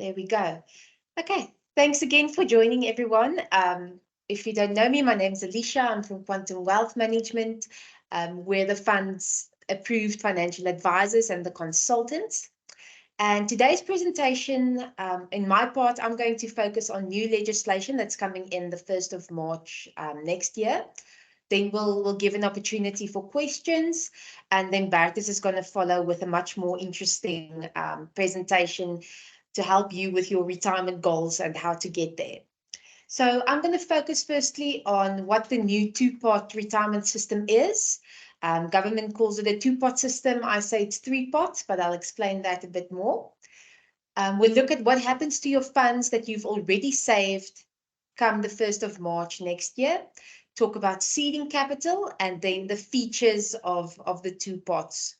There we go. Okay, thanks again for joining, everyone. If you don't know me, my name's Alicia. I'm from Quantum Wealth Management. We're the fund's approved financial advisors and the consultants. And today's presentation, in my part, I'm going to focus on new legislation that's coming in the 1st of March next year. Then we'll give an opportunity for questions, and then Bertus is going to follow with a much more interesting presentation to help you with your retirement goals and how to get there. So I'm going to focus firstly on what the new two-part retirement system is. Government calls it a two-part system. I say it's three parts, but I'll explain that a bit more. We'll look at what happens to your funds that you've already saved come the 1st of March next year. Talk about seeding capital and then the features of the two parts.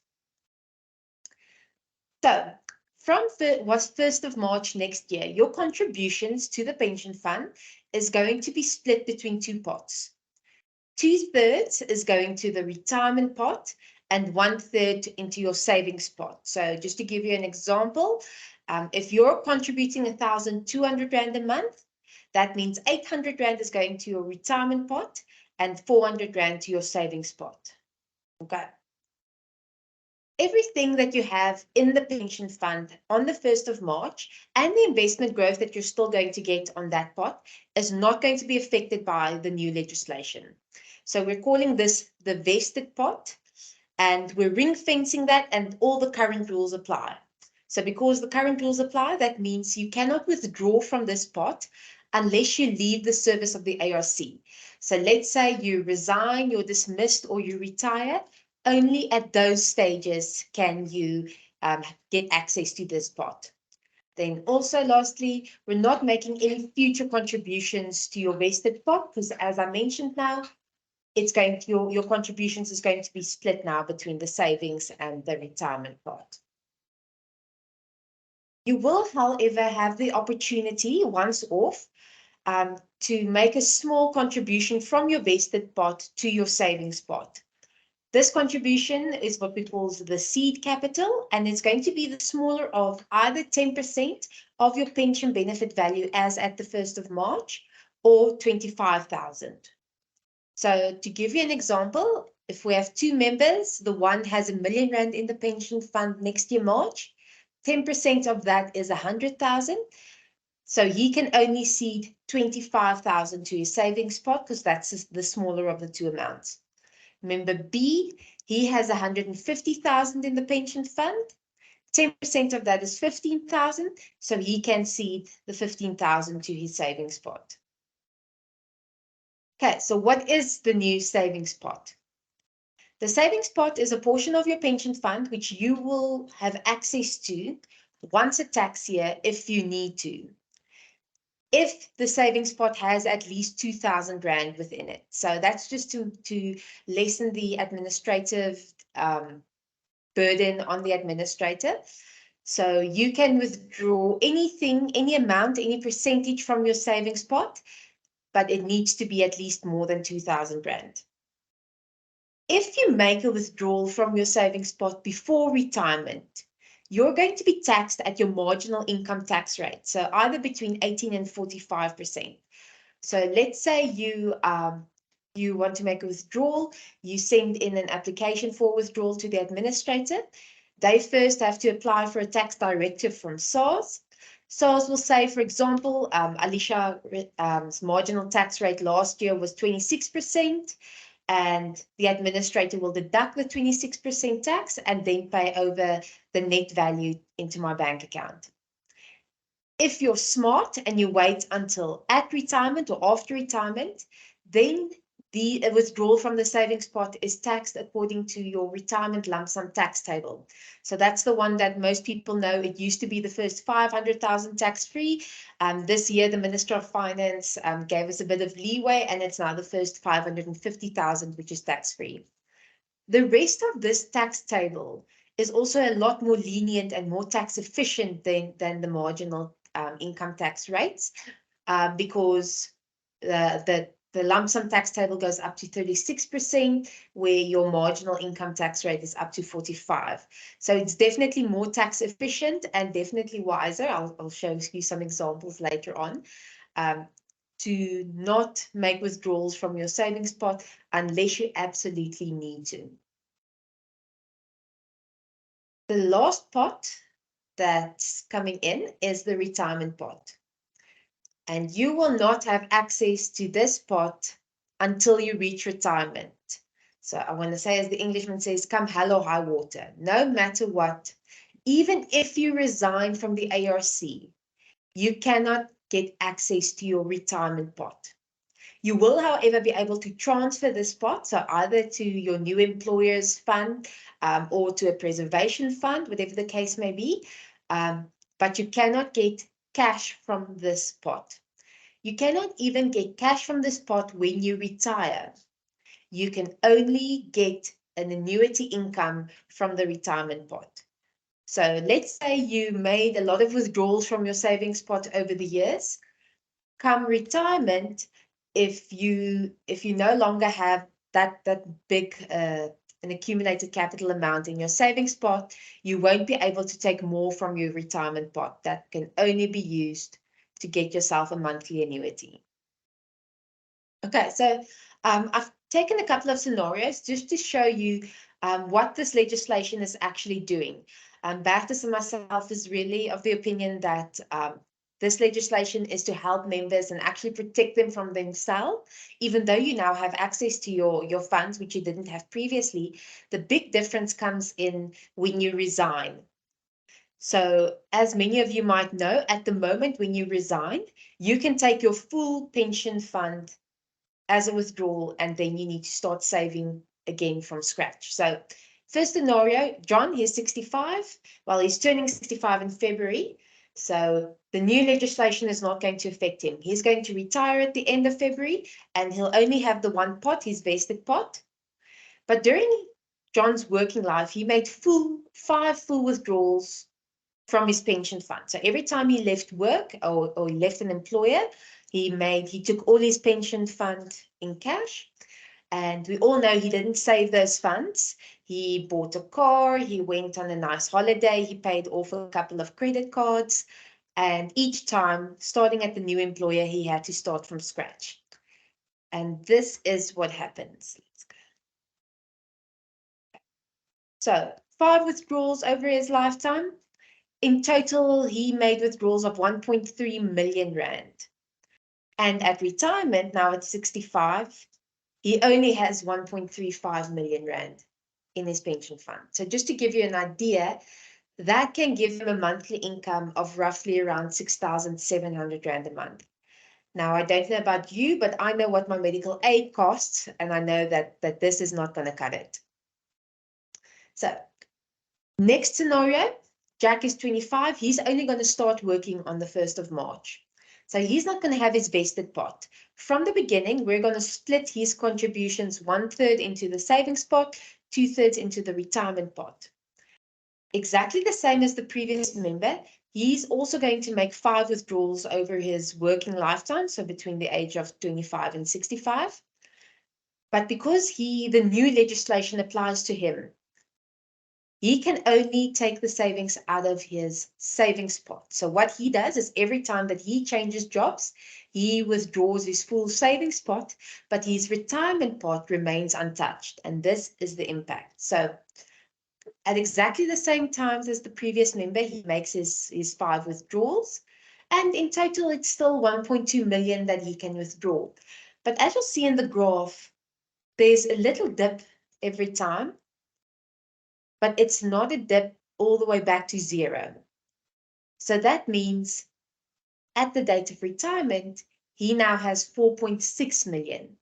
So from 1st of March next year, your contributions to the pension fund is going to be split between two pots. 2/3 is going to the retirement pot and 1/3 into your savings pot. So just to give you an example, if you're contributing 1,200 Rand a month, that means 800 Rand is going to your retirement pot and 400 Rand to your savings pot. Okay. Everything that you have in the pension fund on the 1st of March and the investment growth that you're still going to get on that pot is not going to be affected by the new legislation. So we're calling this the vested pot, and we're ring fencing that, and all the current rules apply. So because the current rules apply, that means you cannot withdraw from this pot unless you leave the service of the ARC. So let's say you resign, you're dismissed, or you retire. Only at those stages can you get access to this pot. Then also, lastly, we're not making any future contributions to your vested pot because, as I mentioned now, it's going to, your contributions is going to be split now between the savings and the retirement pot. You will, however, have the opportunity once off to make a small contribution from your vested pot to your savings pot. This contribution is what we call the seed capital, and it's going to be the smaller of either 10% of your pension benefit value as at the 1st of March or 25,000. So to give you an example, if we have two members, the one has R1 million in the pension fund next year, March, 10% of that is 100,000. So he can only seed 25,000 to his savings pot because that's the smaller of the two amounts. Member B, he has 150,000 in the pension fund. 10% of that is 15,000, so he can seed the 15,000 to his savings pot. Okay, so what is the new savings pot? The savings pot is a portion of your pension fund which you will have access to once a tax year if you need to, if the savings pot has at least 2,000 Rand within it. So that's just to lessen the administrative burden on the administrator. So you can withdraw anything, any amount, any percentage from your savings pot, but it needs to be at least more than 2,000 Rand. If you make a withdrawal from your savings pot before retirement, you're going to be taxed at your marginal income tax rate, so either between 18 and 45%. So let's say you want to make a withdrawal, you send in an application for withdrawal to the administrator. They first have to apply for a tax directive from SARS. SARS will say, for example, Alicia's marginal tax rate last year was 26%. And the administrator will deduct the 26% tax and then pay over the net value into my bank account. If you're smart and you wait until at retirement or after retirement, then the withdrawal from the savings pot is taxed according to your retirement lump sum tax table. So that's the one that most people know. It used to be the first 500,000 tax-free. This year, the Minister of Finance gave us a bit of leeway, and it's now the first 550,000, which is tax-free. The rest of this tax table is also a lot more lenient and more tax efficient than the marginal income tax rates, because the The lump sum tax table goes up to 36%, where your marginal income tax rate is up to 45%. So it's definitely more tax efficient and definitely wiser. I'll show you some examples later on. To not make withdrawals from your savings pot unless you absolutely need to. The last pot that's coming in is the retirement pot. And you will not have access to this pot until you reach retirement. So I want to say, as the Englishman says, come hell or high water, no matter what, even if you resign from the ARC, you cannot get access to your retirement pot. You will, however, be able to transfer this pot, so either to your new employer's fund or to a preservation fund, whatever the case may be, but you cannot get cash from this pot. You cannot even get cash from this pot when you retire. You can only get an annuity income from the retirement pot. So let's say you made a lot of withdrawals from your savings pot over the years. Come retirement, if you no longer have that big an accumulated capital amount in your savings pot, you won't be able to take more from your retirement pot. That can only be used to get yourself a monthly annuity. Okay, so I've taken a couple of scenarios just to show you what this legislation is actually doing. Bertus and myself is really of the opinion that this legislation is to help members and actually protect them from themselves, even though you now have access to your funds, which you didn't have previously. The big difference comes in when you resign. So as many of you might know, at the moment when you resign, you can take your full pension fund as a withdrawal, and then you need to start saving again from scratch. So first scenario, John, he's 65. Well, he's turning 65 in February. So the new legislation is not going to affect him. He's going to retire at the end of February, and he'll only have the one pot, his vested pot. But during John's working life, he made 5 full withdrawals from his pension fund. So every time he left work or he left an employer, he took all his pension fund in cash. And we all know he didn't save those funds. He bought a car, he went on a nice holiday, he paid off a couple of credit cards. And each time, starting at the new employer, he had to start from scratch. And this is what happens. Let's go. So 5 withdrawals over his lifetime. In total, he made withdrawals of 1.3 million rand. And at retirement, now at 65, he only has 1.35 million rand in his pension fund. So just to give you an idea, that can give him a monthly income of roughly around 6,700 rand a month. Now, I don't know about you, but I know what my medical aid costs, and I know that this is not going to cut it. So next scenario, Jack is 25. He's only going to start working on the 1st of March. So he's not going to have his vested pot. From the beginning, we're going to split his contributions 1/3 into the savings pot, 2/3 into the retirement pot. Exactly the same as the previous member. He's also going to make 5 withdrawals over his working lifetime, so between the age of 25 and 65. But because the new legislation applies to him, he can only take the savings out of his savings pot. So what he does is every time that he changes jobs, he withdraws his full savings pot, but his retirement pot remains untouched. And this is the impact. So at exactly the same times as the previous member, he makes his 5 withdrawals. And in total, it's still 1.2 million that he can withdraw. But as you'll see in the graph, there's a little dip every time, but it's not a dip all the way back to 0. So that means at the date of retirement, he now has 4.6 million.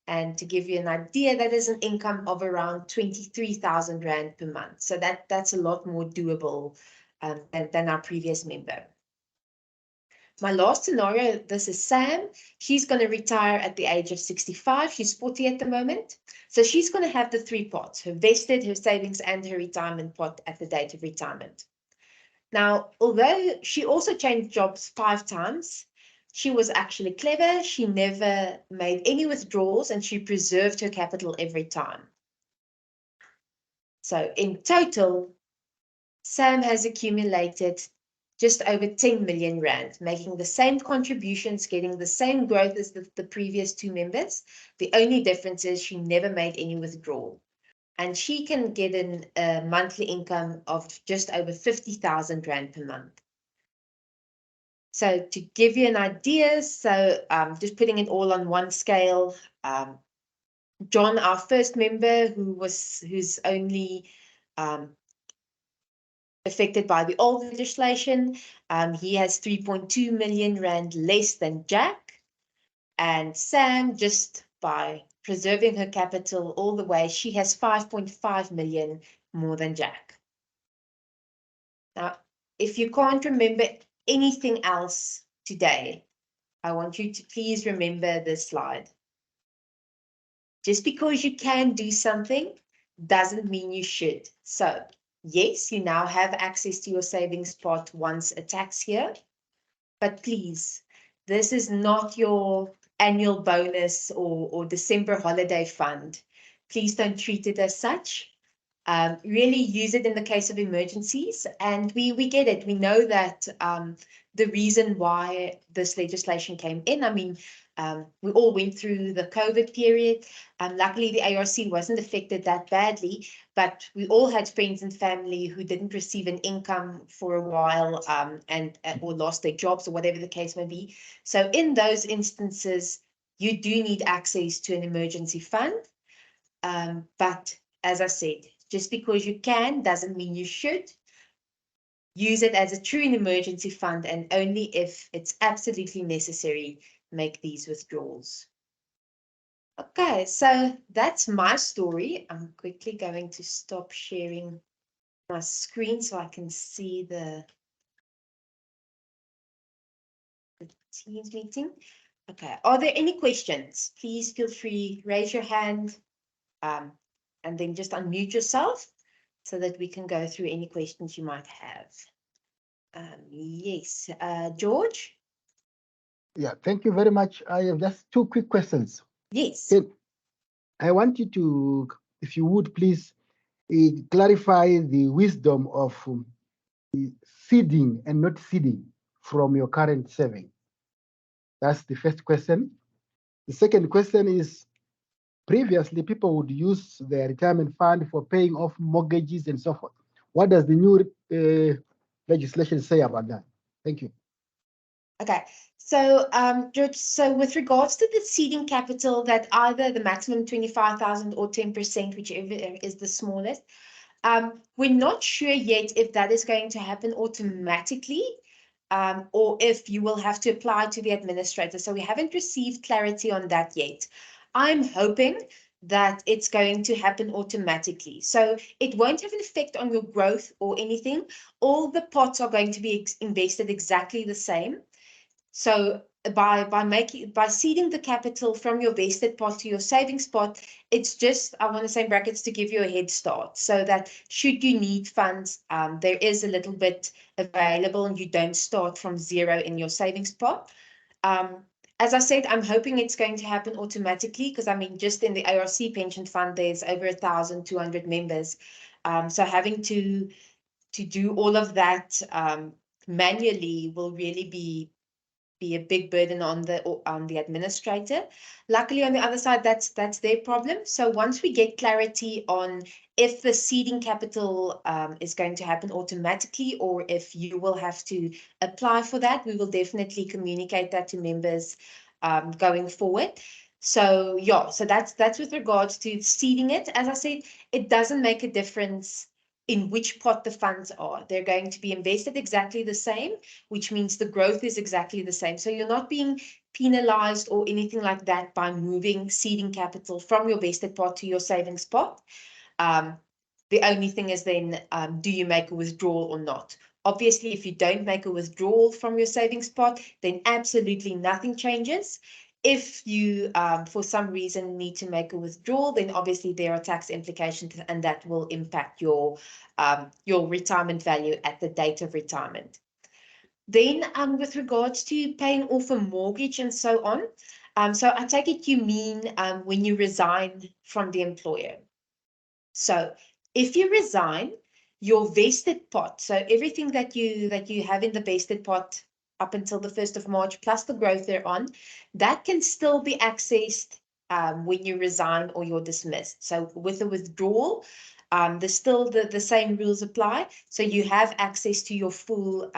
And to give you an idea, that is an income of around 23,000 Rand per month. So that's a lot more doable than our previous member. My last scenario, this is Sam. She's going to retire at the age of 65. She's 40 at the moment. So she's going to have the 3 pots, her vested, her savings, and her retirement pot at the date of retirement. Now, although she also changed jobs 5 times, She was actually clever. She never made any withdrawals and she preserved her capital every time. So in total, Sam has accumulated just over 10 million Rand, making the same contributions, getting the same growth as the previous two members. The only difference is she never made any withdrawal. And she can get a monthly income of just over 50,000 Rand per month. So to give you an idea, so just putting it all on one scale, John, our first member, who's only affected by the old legislation, he has 3.2 million Rand less than Jack. And Sam, just by preserving her capital all the way, she has 5.5 million more than Jack. Now, if you can't remember anything else today, I want you to please remember this slide. Just because you can do something doesn't mean you should. So, yes, you now have access to your savings pot once a tax year, but please, this is not your annual bonus or December holiday fund. Please don't treat it as such. Really use it in the case of emergencies. And we get it. We know that the reason why this legislation came in, I mean, we all went through the COVID period. Luckily, the ARC wasn't affected that badly, but we all had friends and family who didn't receive an income for a while and or lost their jobs or whatever the case may be. So in those instances, you do need access to an emergency fund. But as I said, just because you can doesn't mean you should. Use it as a true emergency fund and only if it's absolutely necessary, make these withdrawals. Okay, so that's my story. I'm quickly going to stop sharing my screen so I can see the Teams meeting. Okay, are there any questions? Please feel free, raise your hand, and then just unmute yourself so that we can go through any questions you might have. Yes, George? Yeah, thank you very much. I have just two quick questions. Yes. I want you to, if you would please, clarify the wisdom of seeding and not seeding from your current saving. That's the first question. The second question is, previously people would use their retirement fund for paying off mortgages and so forth. What does the new legislation say about that? Thank you. Okay, so George, so with regards to the seeding capital, that either the maximum 25,000 or 10%, whichever is the smallest, we're not sure yet if that is going to happen automatically or if you will have to apply to the administrator. So we haven't received clarity on that yet. I'm hoping that it's going to happen automatically. So it won't have an effect on your growth or anything. All the pots are going to be invested exactly the same. So by seeding the capital from your vested pot to your savings pot, it's just, I want to say in brackets, to give you a head start so that should you need funds, there is a little bit available and you don't start from zero in your savings pot. As I said, I'm hoping it's going to happen automatically because I mean, just in the ARC pension fund, there's over 1,200 members. So having to do all of that manually will really be a big burden on the administrator. Luckily, on the other side, that's their problem. So once we get clarity on if the seeding capital is going to happen automatically or if you will have to apply for that, we will definitely communicate that to members going forward. So yeah, so that's with regards to seeding it. As I said, it doesn't make a difference in which pot the funds are. They're going to be invested exactly the same, which means the growth is exactly the same. So you're not being penalized or anything like that by moving seeding capital from your vested pot to your savings pot. The only thing is then, do you make a withdrawal or not? Obviously, if you don't make a withdrawal from your savings pot, then absolutely nothing changes. If you, for some reason, need to make a withdrawal, then obviously there are tax implications and that will impact your retirement value at the date of retirement. Then with regards to paying off a mortgage and so on, so I take it you mean when you resign from the employer. So if you resign, your vested pot, so everything that you have in the vested pot up until the 1st of March, plus the growth thereon, that can still be accessed when you resign or you're dismissed. So with the withdrawal, there's still the same rules apply. So you have access to your full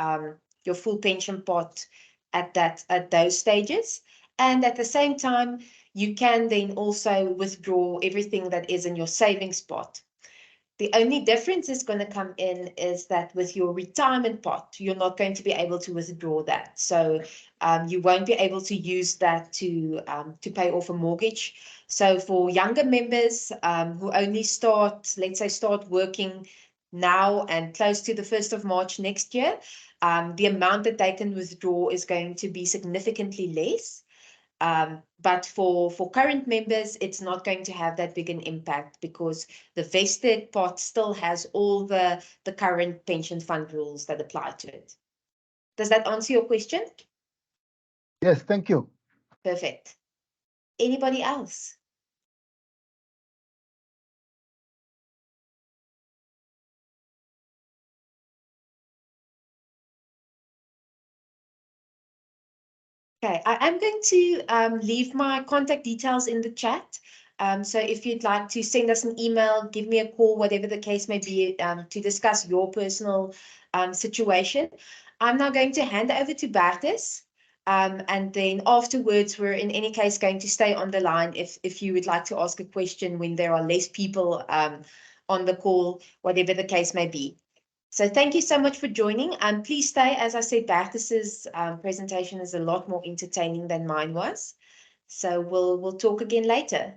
pension pot at those stages. And at the same time, you can then also withdraw everything that is in your savings pot. The only difference is going to come in is that with your retirement pot, you're not going to be able to withdraw that. So you won't be able to use that to pay off a mortgage. So for younger members who only start, let's say, start working now and close to the 1st of March next year, the amount that they can withdraw is going to be significantly less. But for current members, it's not going to have that big an impact because the vested pot still has all the current pension fund rules that apply to it. Does that answer your question? Yes, thank you. Perfect. Anybody else? Okay, I am going to leave my contact details in the chat. So if you'd like to send us an email, give me a call, whatever the case may be, to discuss your personal situation. I'm now going to hand over to Bertus. And then afterwards, we're in any case going to stay on the line if you would like to ask a question when there are less people on the call, whatever the case may be. So thank you so much for joining. Please stay. As I said, Bertus's presentation is a lot more entertaining than mine was. So we'll talk again later.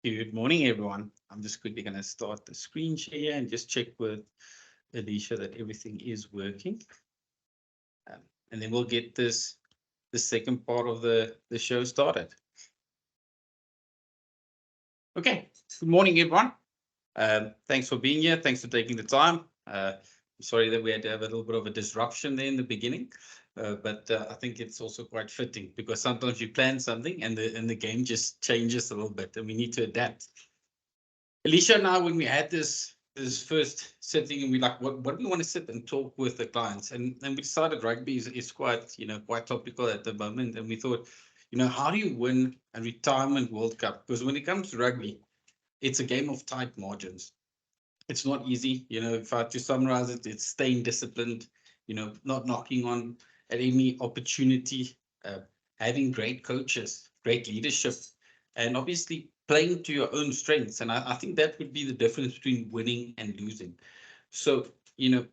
Good morning, everyone. I'm just quickly going to start the screen share here and just check with Alicia that everything is working. And then we'll get the second part of the show started. Okay, good morning, everyone. Thanks for being here. Thanks for taking the time. I'm sorry that we had to have a little bit of a disruption there in the beginning. But I think it's also quite fitting because sometimes you plan something and the game just changes a little bit and we need to adapt. Alicia and I, when we had this first setting, and we like, what do we want to sit and talk with the clients? And we decided rugby is quite, quite topical at the moment. And we thought, how do you win a retirement World Cup? Because when it comes to rugby, it's a game of tight margins. It's not easy. If I had to summarize it, it's staying disciplined, not knocking on at any opportunity, having great coaches, great leadership, and obviously playing to your own strengths. And I think that would be the difference between winning and losing. So, the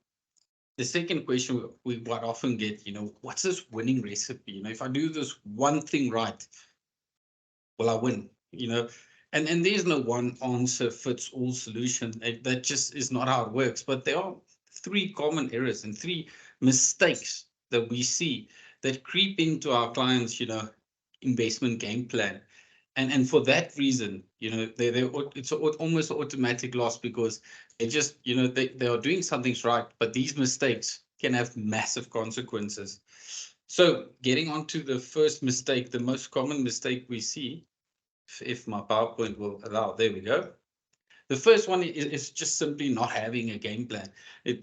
second question we quite often get, what's this winning recipe? If I do this one thing right, will I win? And there's no one answer fits all solution. That just is not how it works. But there are three common errors and three mistakes that we see that creep into our clients, investment game plan. And for that reason, it's almost automatic loss, because they just, they are doing something right, but these mistakes can have massive consequences. So getting on to the first mistake, the most common mistake we see, if my PowerPoint will allow, there we go. The first one is just simply not having a game plan.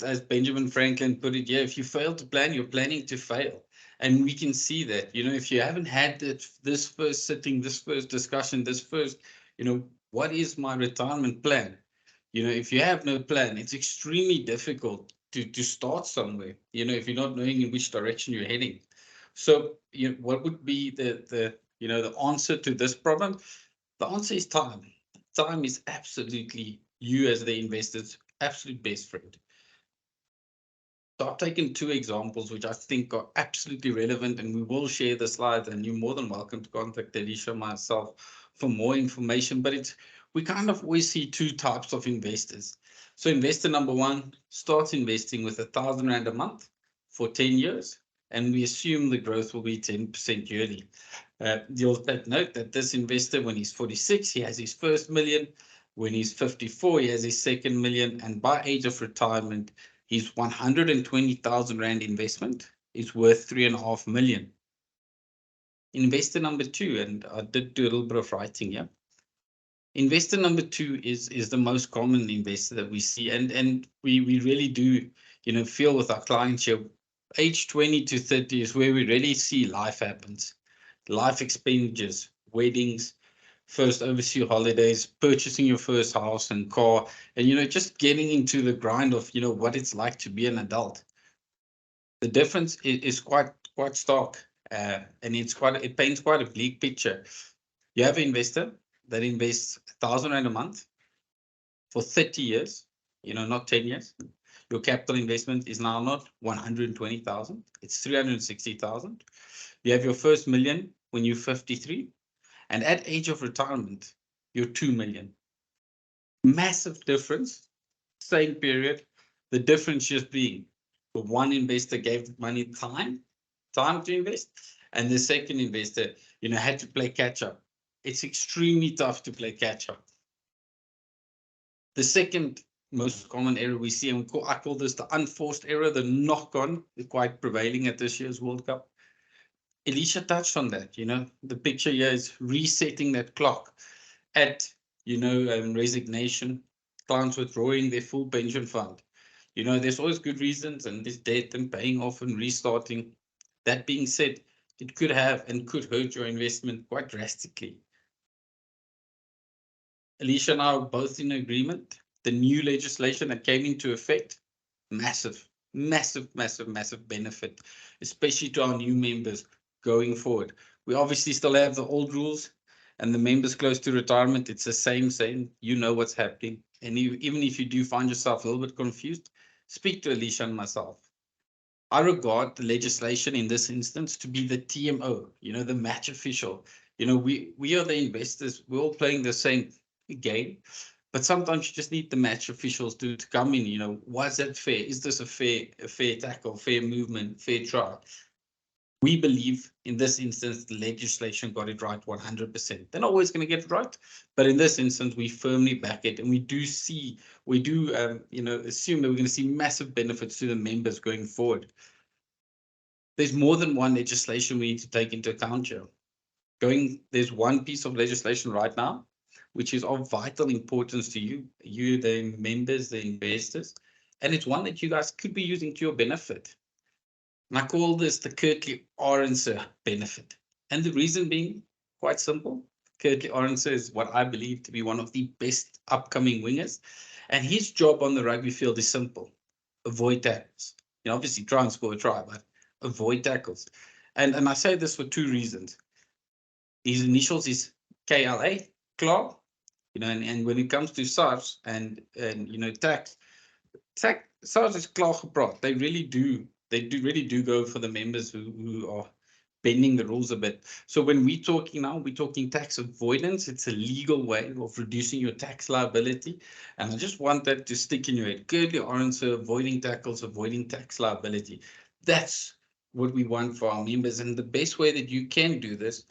As Benjamin Franklin put it, yeah, if you fail to plan, you're planning to fail. And we can see that, if you haven't had this first sitting, this first discussion, this first, what is my retirement plan? If you have no plan, it's extremely difficult to start somewhere, if you're not knowing in which direction you're heading. So, what would be the answer to this problem? The answer is time. Time is absolutely you as the investor's absolute best friend. So I've taken two examples which I think are absolutely relevant, and we will share the slides, and you're more than welcome to contact Alicia or myself for more information. But we kind of always see two types of investors. So investor number one starts investing with R1,000 a month for 10 years, and we assume the growth will be 10% yearly. You'll take note that this investor, when he's 46, he has his first million. When he's 54, he has his second million. And by age of retirement, his 120,000 Rand investment is worth 3.5 million. Investor number two, and I did do a little bit of writing here. Investor number two is the most common investor that we see. And we really do, feel with our clients here, age 20 to 30 is where we really see life happens. Life expenditures, weddings, first overseas holidays, purchasing your first house and car, and just getting into the grind of what it's like to be an adult. The difference is quite stark, and it paints quite a bleak picture. You have an investor that invests R1,000 a month for 30 years, not 10 years. Your capital investment is now not 120,000, it's 360,000. You have your first million when you're 53, and at age of retirement, you're 2 million. Massive difference, same period. The difference just being the one investor gave money time to invest, and the second investor, had to play catch up. It's extremely tough to play catch up. The second most common error we see, and I call this the unforced error, the knock-on, quite prevailing at this year's World Cup. Alicia touched on that. The picture here is resetting that clock at, resignation, clients withdrawing their full pension fund. There's always good reasons, and there's debt and paying off and restarting. That being said, it could have and could hurt your investment quite drastically. Alicia and I are both in agreement. The new legislation that came into effect, massive benefit, especially to our new members going forward. We obviously still have the old rules, and the members close to retirement, it's the same, what's happening. And even if you do find yourself a little bit confused, speak to Alicia and myself. I regard the legislation in this instance to be the TMO, the match official. We are the investors, we're all playing the same game, but sometimes you just need the match officials to come in. Why is that fair? Is this a fair tackle, fair movement, fair try? We believe in this instance, the legislation got it right 100%. They're not always going to get it right, but in this instance, we firmly back it, and we do assume that we're going to see massive benefits to the members going forward. There's more than one legislation we need to take into account here. There's one piece of legislation right now, which is of vital importance to you, the members, the investors, and it's one that you guys could be using to your benefit. And I call this the Kirtley Arendse benefit. And the reason being quite simple. Kirtley Arendse is what I believe to be one of the best upcoming wingers. And his job on the rugby field is simple. Avoid tackles. Obviously try and score a try, but avoid tackles. And I say this for two reasons. His initials is KLA, Clark. And when it comes to SARS and tax, SARS is Clark gepraat. They really do go for the members who are bending the rules a bit. So when we're talking now, we're talking tax avoidance. It's a legal way of reducing your tax liability. And I just want that to stick in your head. Clearly, answer, avoiding tackles, avoiding tax liability. That's what we want for our members. And the best way that you can do this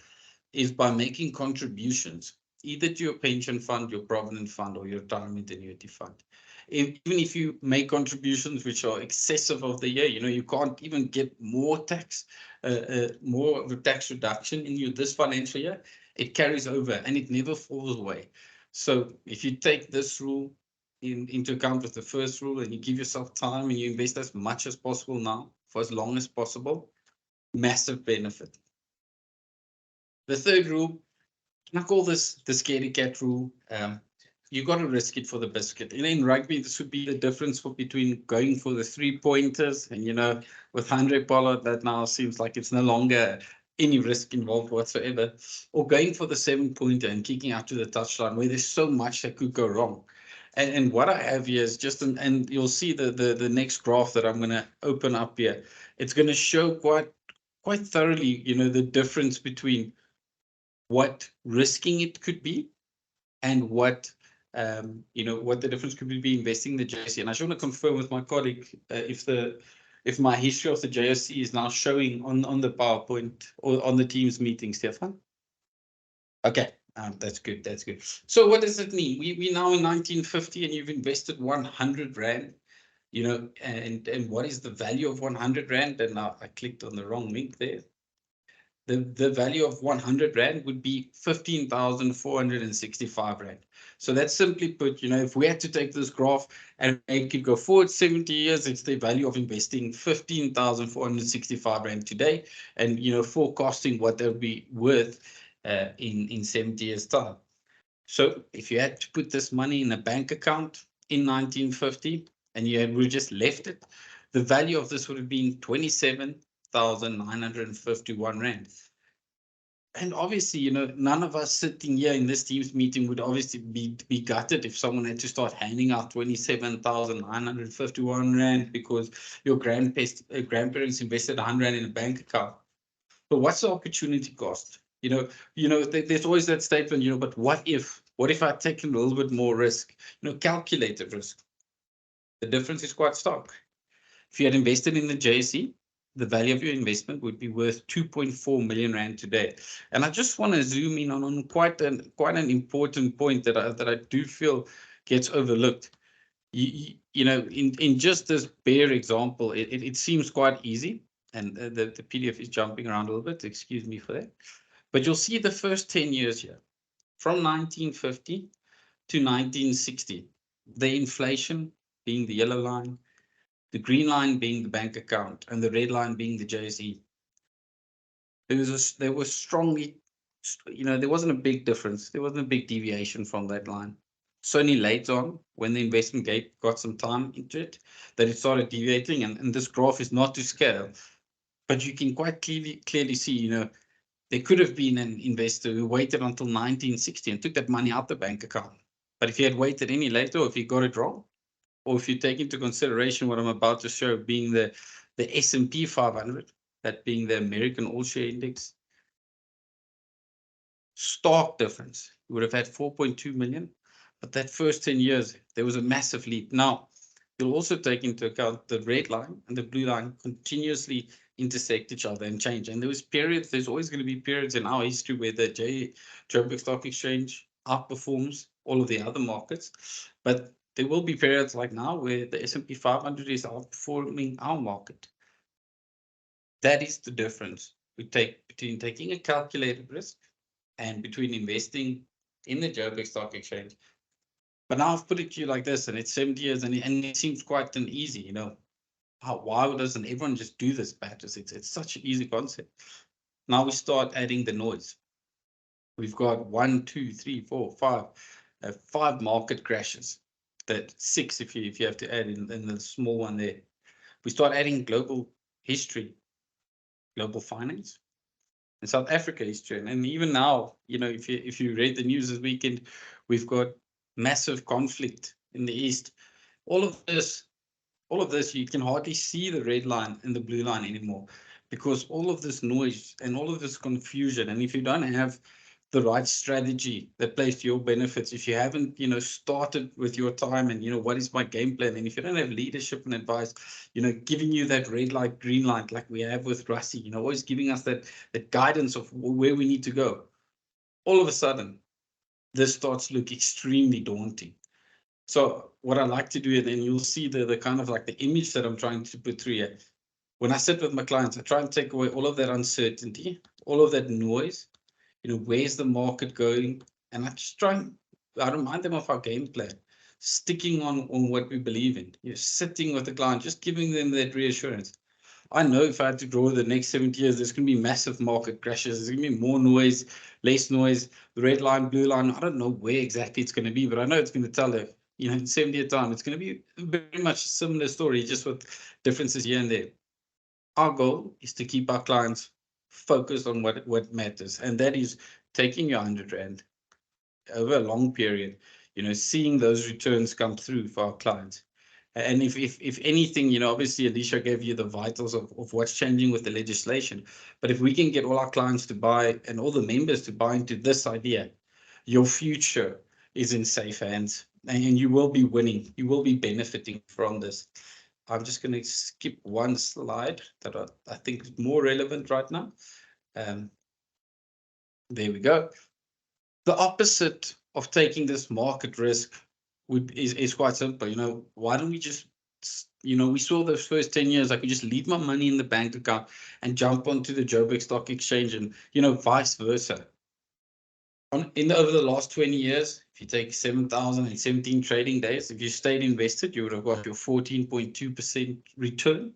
is by making contributions, either to your pension fund, your provident fund, or your retirement annuity fund. Even if you make contributions which are excessive of the year, you can't even get more more of a tax reduction in you this financial year. It carries over and it never falls away. So if you take this rule into account with the first rule, and you give yourself time and you invest as much as possible now for as long as possible, massive benefit. The third rule, I call this the scaredy cat rule. You got to risk it for the biscuit. And in rugby, this would be the difference between going for the 3-pointers and, with Andre Pollard, that now seems like it's no longer any risk involved whatsoever, or going for the 7-pointer and kicking out to the touchline where there's so much that could go wrong. And what I have here is just, and you'll see the next graph that I'm going to open up here. It's going to show quite thoroughly, the difference between what risking it could be and what what the difference could be investing in the JSE. And I just want to confirm with my colleague if my history of the JSE is now showing on the PowerPoint or on the Teams meeting, Stefan. Okay, that's good. That's good. So what does it mean? We now in 1950, and you've invested 100 Rand. And what is the value of 100 Rand? And now I clicked on the wrong link there. The value of 100 Rand would be 15,465 Rand. So that's simply put, if we had to take this graph and make it go forward 70 years, it's the value of investing 15,465 Rand today, and, forecasting what they'll be worth in 70 years' time. So if you had to put this money in a bank account in 1950 and we just left it, the value of this would have been 27,951 Rand. And obviously, none of us sitting here in this Teams meeting would obviously be gutted if someone had to start handing out 27,951 Rand because your grandparents invested 100 Rand in a bank account. But what's the opportunity cost? There's always that statement, but what if I'd taken a little bit more risk, calculated risk? The difference is quite stark. If you had invested in the JSE, the value of your investment would be worth 2.4 million Rand today. And I just want to zoom in on quite an important point that I do feel gets overlooked. In just this bare example, it seems quite easy, and the PDF is jumping around a little bit. Excuse me for that. But you'll see the first 10 years here, from 1950 to 1960, the inflation being the yellow line, the green line being the bank account, and the red line being the JSE. There was strongly, there wasn't a big difference. There wasn't a big deviation from that line. So only later on, when the investment got some time into it, that it started deviating. And this graph is not to scale, but you can quite clearly see, there could have been an investor who waited until 1960 and took that money out the bank account. But if he had waited any later, or if he got it wrong, or if you take into consideration what I'm about to show being the S&P 500, that being the American All-Share Index, stark difference. You would have had 4.2 million, but that first 10 years, there was a massive leap. Now, you'll also take into account the red line and the blue line continuously intersect each other and change. And there's always going to be periods in our history where the Joburg Stock Exchange outperforms all of the other markets. But there will be periods like now where the S&P 500 is outperforming our market. That is the difference between taking a calculated risk and between investing in the Joburg Stock Exchange. But now I've put it to you like this, and it's 70 years, and it seems quite an easy, why doesn't everyone just do this, Patris? It's such an easy concept. Now we start adding the noise. We've got 1, 2, 3, 4, 5 market crashes. That 6 if you have to add in the small one there. We start adding global history, global finance, and South Africa history. And even now, if you read the news this weekend, we've got massive conflict in the East. All of this, you can hardly see the red line and the blue line anymore. because all of this noise and all of this confusion, and if you don't have the right strategy that plays to your benefits, if you haven't, started with your time and, what is my game plan? And if you don't have leadership and advice, giving you that red light, green light, like we have with Rassie, always giving us that guidance of where we need to go. All of a sudden, this starts to look extremely daunting. So what I like to do, and then you'll see the kind of like the image that I'm trying to put through here. When I sit with my clients, I try and take away all of that uncertainty, all of that noise. Where's the market going? And I remind them of our game plan, sticking on what we believe in. Sitting with the client, just giving them that reassurance. I know if I had to draw the next 70 years, there's going to be massive market crashes. There's going to be more noise, less noise, the red line, blue line. I don't know where exactly it's going to be, but I know it's going to tell it, in 70 years time, it's going to be very much a similar story, just with differences here and there. Our goal is to keep our clients focused on what matters. And that is taking your 100 Rand over a long period, seeing those returns come through for our clients. And if anything, obviously Alicia gave you the vitals of what's changing with the legislation. But if we can get all our clients to buy and all the members to buy into this idea, your future is in safe hands and you will be winning. You will be benefiting from this. I'm just going to skip one slide that I think is more relevant right now. There we go. The opposite of taking this market risk is quite simple. Why don't we just, we saw the first 10 years, I could just leave my money in the bank account and jump onto the Joburg Stock Exchange and, vice versa. Over the last 20 years, if you take 7,017 trading days, if you stayed invested, you would have got your 14.2% return.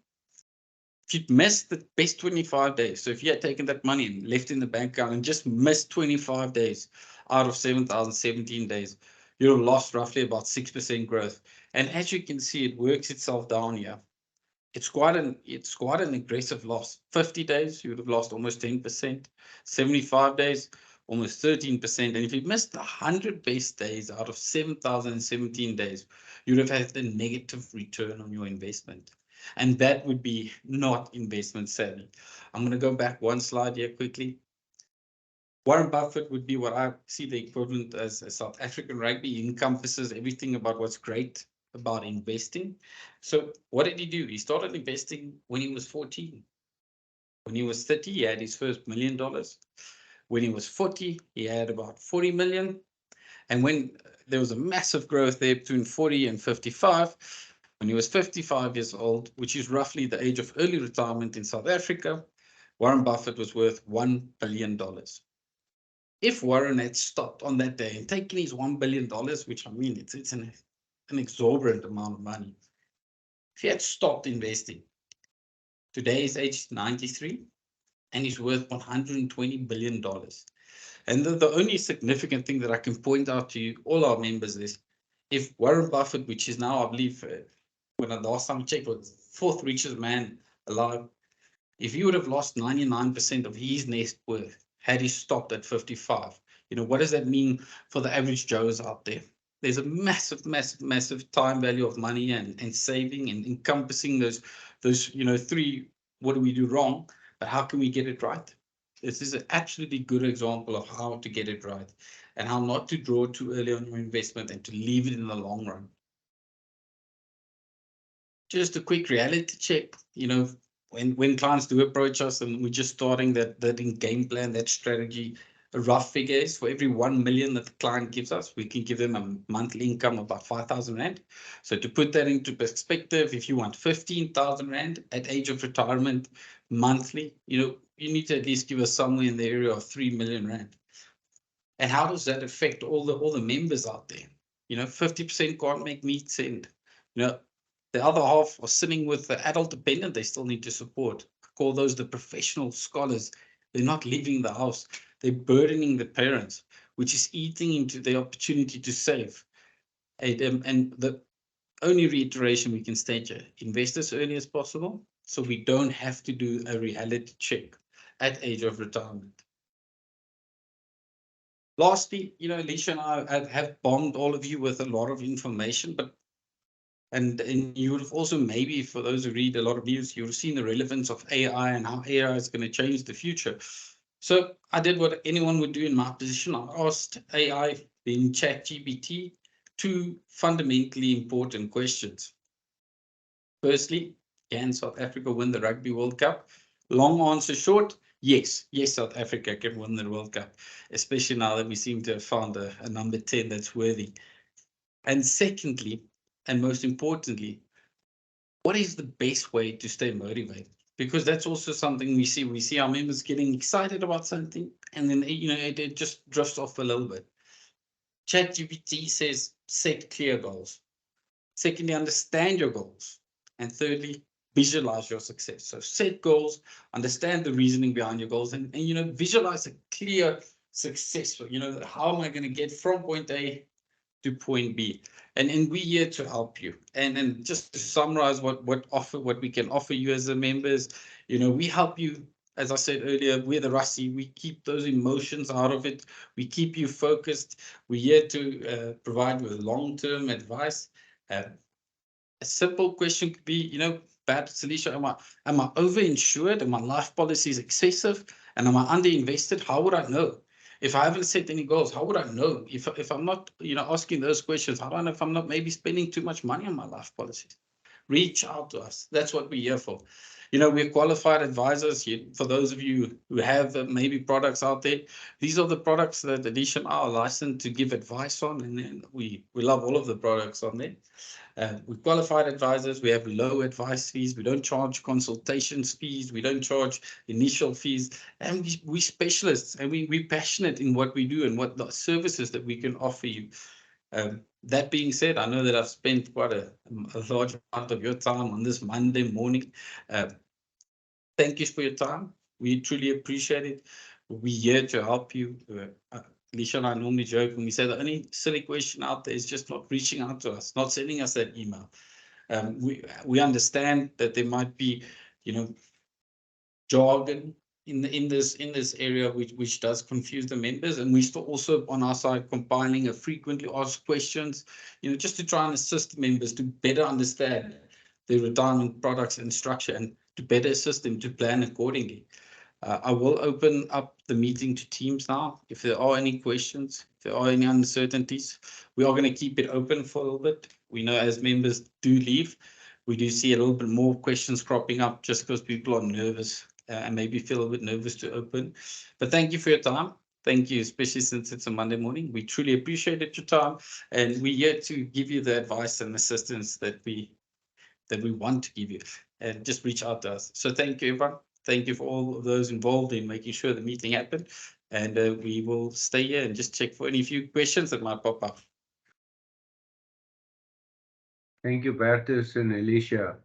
If you'd missed the best 25 days, so if you had taken that money and left in the bank account and just missed 25 days out of 7,017 days, you'd have lost roughly about 6% growth. And as you can see, it works itself down here. It's quite an aggressive loss. 50 days, you would have lost almost 10%. 75 days, almost 13%. And if you missed the 100 best days out of 7,017 days, you'd have had a negative return on your investment. And that would be not investment savvy. I'm going to go back one slide here quickly. Warren Buffett would be what I see the equivalent as South African rugby. He encompasses everything about what's great about investing. So what did he do? He started investing when he was 14. When he was 30, he had his first $1 million. When he was 40, he had about 40 million. And when there was a massive growth there between 40 and 55, when he was 55 years old, which is roughly the age of early retirement in South Africa, Warren Buffett was worth $1 billion. If Warren had stopped on that day and taken his $1 billion, which I mean, it's an exorbitant amount of money. If he had stopped investing, today he's aged 93 and he's worth $120 billion. And the only significant thing that I can point out to you, all our members, is if Warren Buffett, which is now, I believe, when the last time I checked, was fourth richest man alive, if he would have lost 99% of his net worth had he stopped at 55, what does that mean for the average Joes out there? There's a massive, massive, massive time value of money and saving and encompassing those three, what do we do wrong, but how can we get it right? This is an absolutely good example of how to get it right and how not to draw too early on your investment and to leave it in the long run. Just a quick reality check, when clients do approach us and we're just starting that in game plan, that strategy, a rough figure is for every 1 million that the client gives us, we can give them a monthly income of about 5,000 Rand. So to put that into perspective, if you want 15,000 Rand at age of retirement monthly, you need to at least give us somewhere in the area of 3 million Rand. And how does that affect all the members out there? 50% can't make meets end. The other half are sitting with the adult dependent they still need to support. I call those the professional scholars. They're not leaving the house. They're burdening the parents, which is eating into the opportunity to save. And the only reiteration we can state here, invest as early as possible so we don't have to do a reality check at age of retirement. Lastly, Alicia and I have bombed all of you with a lot of information, but And you would have also, maybe for those who read a lot of news, you've seen the relevance of AI and how AI is going to change the future. So I did what anyone would do in my position. I asked AI in ChatGPT two fundamentally important questions. Firstly, can South Africa win the Rugby World Cup? Long answer short, yes. Yes, South Africa can win the World Cup, especially now that we seem to have found a number 10 that's worthy. And secondly, and most importantly, what is the best way to stay motivated? Because that's also something we see. We see our members getting excited about something, and then it just drifts off a little bit. ChatGPT says set clear goals. Secondly, understand your goals. And thirdly, visualize your success. So set goals, understand the reasoning behind your goals, and visualize a clear success. How am I going to get from point A to point B? And we're here to help you. And just to summarize what we can offer you as the members, we help you. As I said earlier, we're the Rusty. We keep those emotions out of it. We keep you focused. We're here to provide you with long-term advice. A simple question could be, perhaps, Alicia, am I overinsured? Am my life policies excessive? And am I underinvested? How would I know? If I haven't set any goals, how would I know? If I'm not, asking those questions, how do I know if I'm not maybe spending too much money on my life policies? Reach out to us. That's what we're here for. We're qualified advisors. For those of you who have maybe products out there, these are the products that Alicia and I are licensed to give advice on, and we love all of the products on there. We're qualified advisors. We have low advice fees. We don't charge consultations fees. We don't charge initial fees. And we're specialists, and we're passionate in what we do and what the services that we can offer you. That being said, I know that I've spent quite a large amount of your time on this Monday morning. Thank you for your time. We truly appreciate it. We're here to help you. Alicia and I normally joke when we say the only silly question out there is just not reaching out to us, not sending us that email. We understand that there might be, jargon in this area which does confuse the members, and we're still also on our side compiling a frequently asked questions, just to try and assist members to better understand their retirement products and structure, and to better assist them to plan accordingly. I will open up the meeting to Teams now. If there are any questions, if there are any uncertainties, we are going to keep it open for a little bit. We know as members do leave, we do see a little bit more questions cropping up just because people are nervous and maybe feel a bit nervous to open. But thank you for your time. Thank you, especially since it's a Monday morning. We truly appreciate your time, and we're here to give you the advice and assistance that we want to give you. And just reach out to us. So thank you, everyone. Thank you for all of those involved in making sure the meeting happened. And we will stay here and just check for any few questions that might pop up. Thank you, Bertus and Alicia.